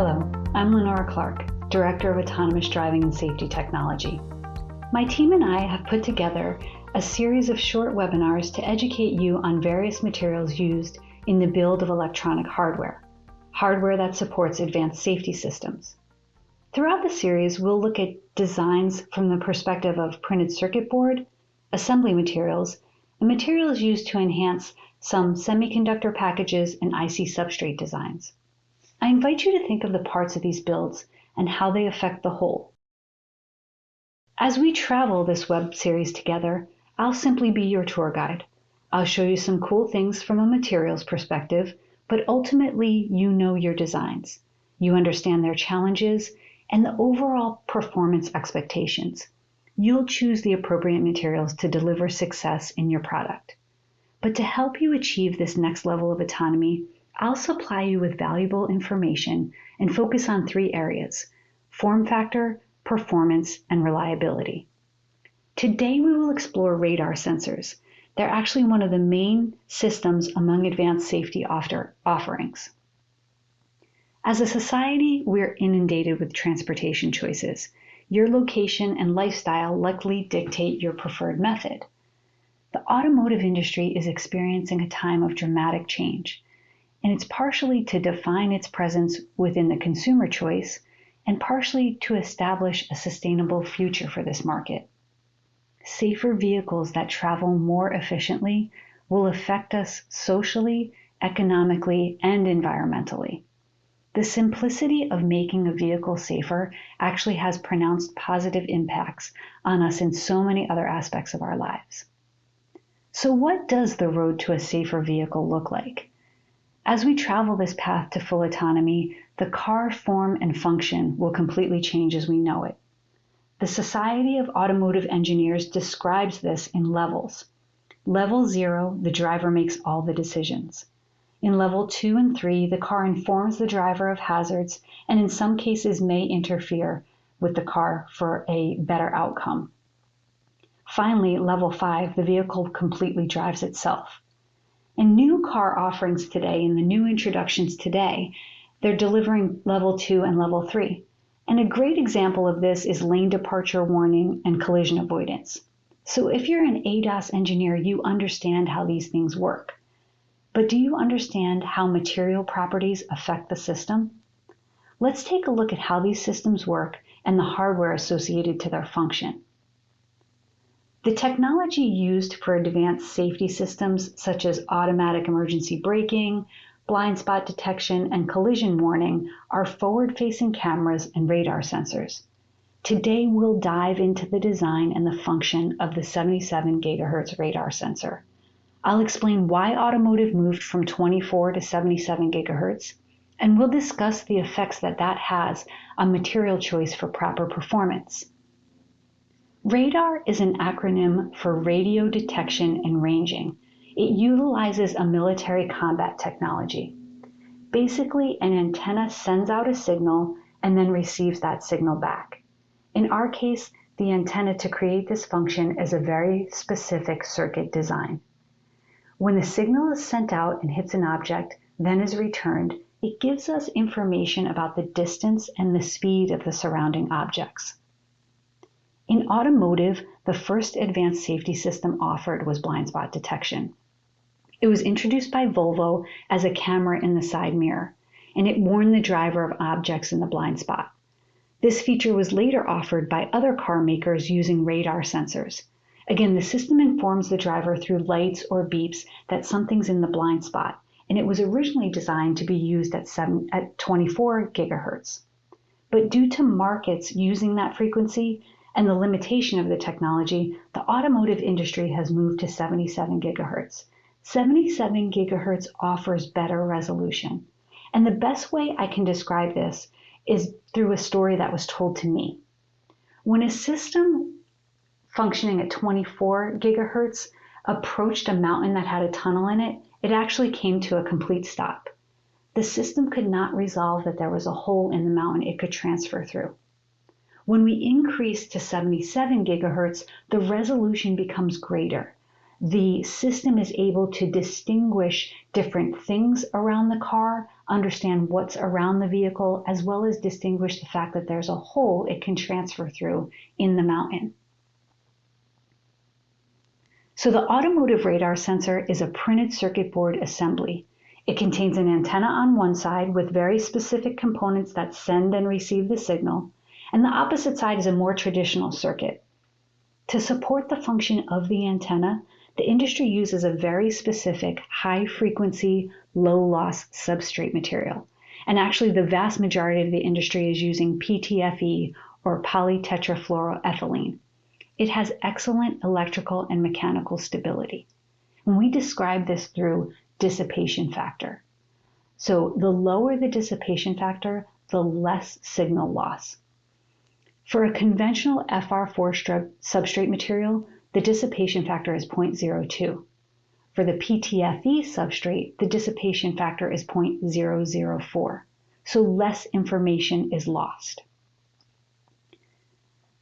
Hello, I'm Lenora Clark, Director of Autonomous Driving and Safety Technology. My team and I have put together a series of short webinars to educate you on various materials used in the build of electronic hardware that supports advanced safety systems. Throughout the series, we'll look at designs from the perspective of printed circuit board, assembly materials, and materials used to enhance some semiconductor packages and IC substrate designs. I invite you to think of the parts of these builds and how they affect the whole. As we travel this web series together, I'll simply be your tour guide. I'll show you some cool things from a materials perspective, but ultimately you know your designs. You understand their challenges and the overall performance expectations. You'll choose the appropriate materials to deliver success in your product. But to help you achieve this next level of autonomy, I'll supply you with valuable information and focus on 3 areas: form factor, performance, and reliability. Today we will explore radar sensors. They're actually one of the main systems among advanced safety offerings. As a society, we're inundated with transportation choices. Your location and lifestyle likely dictate your preferred method. The automotive industry is experiencing a time of dramatic change, and it's partially to define its presence within the consumer choice and partially to establish a sustainable future for this market. Safer vehicles that travel more efficiently will affect us socially, economically, and environmentally. The simplicity of making a vehicle safer actually has pronounced positive impacts on us in so many other aspects of our lives. So what does the road to a safer vehicle look like? As we travel this path to full autonomy, the car form and function will completely change as we know it. The Society of Automotive Engineers describes this in levels. Level 0, the driver makes all the decisions. In level 2 and 3, the car informs the driver of hazards and in some cases may interfere with the car for a better outcome. Finally, level 5, the vehicle completely drives itself. In new car offerings today, in the new introductions today, they're delivering level 2 and level 3. And a great example of this is lane departure warning and collision avoidance. So if you're an ADAS engineer, you understand how these things work. But do you understand how material properties affect the system? Let's take a look at how these systems work and the hardware associated to their function. The technology used for advanced safety systems such as automatic emergency braking, blind spot detection, and collision warning are forward-facing cameras and radar sensors. Today we'll dive into the design and the function of the 77 GHz radar sensor. I'll explain why automotive moved from 24 to 77 GHz, and we'll discuss the effects that has on material choice for proper performance. Radar is an acronym for radio detection and ranging. It utilizes a military combat technology. Basically, an antenna sends out a signal and then receives that signal back. In our case, the antenna to create this function is a very specific circuit design. When the signal is sent out and hits an object, then is returned, it gives us information about the distance and the speed of the surrounding objects. In automotive, the first advanced safety system offered was blind spot detection. It was introduced by Volvo as a camera in the side mirror, and it warned the driver of objects in the blind spot. This feature was later offered by other car makers using radar sensors. Again, the system informs the driver through lights or beeps that something's in the blind spot, and it was originally designed to be used at 24 GHz. But due to markets using that frequency, and the limitation of the technology, the automotive industry has moved to 77 GHz. 77 GHz offers better resolution. And the best way I can describe this is through a story that was told to me. When a system functioning at 24 GHz approached a mountain that had a tunnel in it, it actually came to a complete stop. The system could not resolve that there was a hole in the mountain it could transfer through. When we increase to 77 GHz, the resolution becomes greater. the system is able to distinguish different things around the car, understand what's around the vehicle, as well as distinguish the fact that there's a hole it can transfer through in the mountain. So the automotive radar sensor is a printed circuit board assembly. It contains an antenna on one side with very specific components that send and receive the signal, and the opposite side is a more traditional circuit. To support the function of the antenna, the industry uses a very specific high-frequency, low-loss substrate material. And actually, the vast majority of the industry is using PTFE, or polytetrafluoroethylene. It has excellent electrical and mechanical stability. And we describe this through dissipation factor. So the lower the dissipation factor, the less signal loss. For a conventional FR4 substrate material, the dissipation factor is 0.02. For the PTFE substrate, the dissipation factor is 0.004. So less information is lost.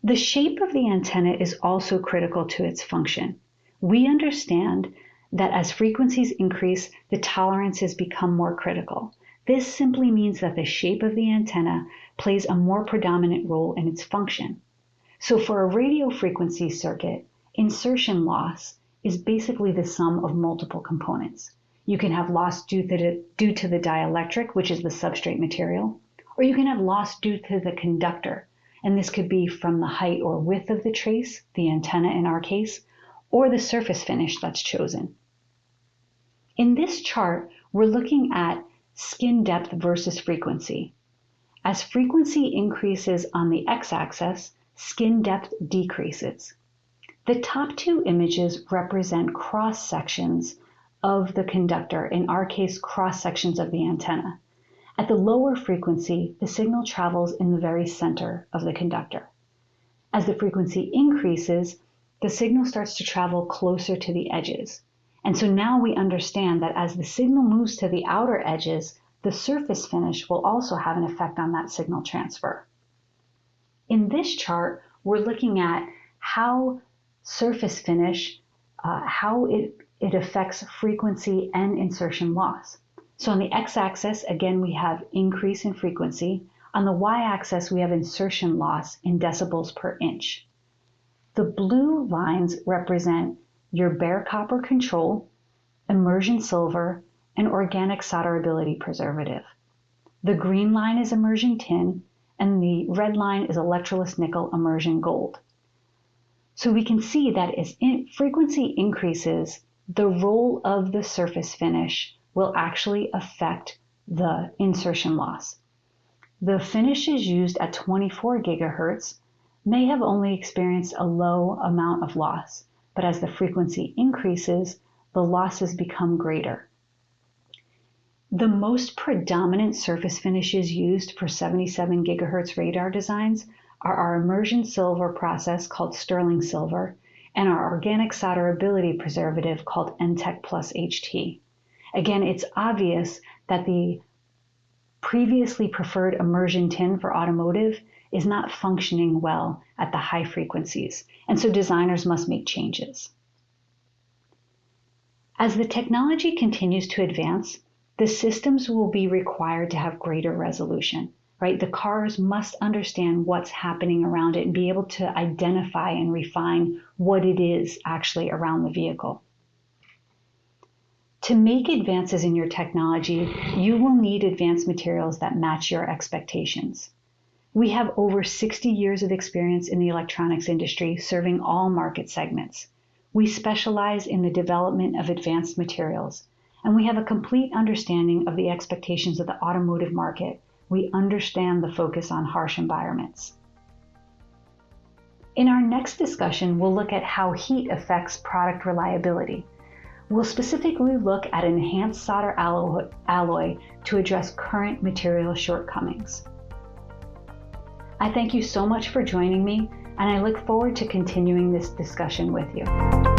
The shape of the antenna is also critical to its function. We understand that as frequencies increase, the tolerances become more critical. This simply means that the shape of the antenna plays a more predominant role in its function. So for a radio frequency circuit, insertion loss is basically the sum of multiple components. You can have loss due to the dielectric, which is the substrate material, or you can have loss due to the conductor, and this could be from the height or width of the trace, the antenna in our case, or the surface finish that's chosen. In this chart, we're looking at skin depth versus frequency. As frequency increases on the x-axis, skin depth decreases. The top two images represent cross-sections of the conductor, in our case, cross-sections of the antenna. At the lower frequency, the signal travels in the very center of the conductor. As the frequency increases, the signal starts to travel closer to the edges. And so now we understand that as the signal moves to the outer edges, the surface finish will also have an effect on that signal transfer. In this chart, we're looking at how surface finish, how it affects frequency and insertion loss. So on the x-axis, again, we have increase in frequency. On the y-axis, we have insertion loss in decibels per inch. The blue lines represent your bare copper control, immersion silver, and organic solderability preservative. The green line is immersion tin, and the red line is electroless nickel immersion gold. So we can see that as frequency increases, the role of the surface finish will actually affect the insertion loss. The finishes used at 24 gigahertz may have only experienced a low amount of loss, but as the frequency increases, the losses become greater. The most predominant surface finishes used for 77 gigahertz radar designs are our immersion silver process called sterling silver and our organic solderability preservative called NTEC plus HT. Again, it's obvious that the previously preferred immersion tin for automotive is not functioning well at the high frequencies, and so designers must make changes. As the technology continues to advance, the systems will be required to have greater resolution, right? The cars must understand what's happening around it and be able to identify and refine what it is actually around the vehicle. To make advances in your technology, you will need advanced materials that match your expectations. We have over 60 years of experience in the electronics industry, serving all market segments. We specialize in the development of advanced materials, and we have a complete understanding of the expectations of the automotive market. We understand the focus on harsh environments. In our next discussion, we'll look at how heat affects product reliability. We'll specifically look at enhanced solder alloy to address current material shortcomings. I thank you so much for joining me, and I look forward to continuing this discussion with you.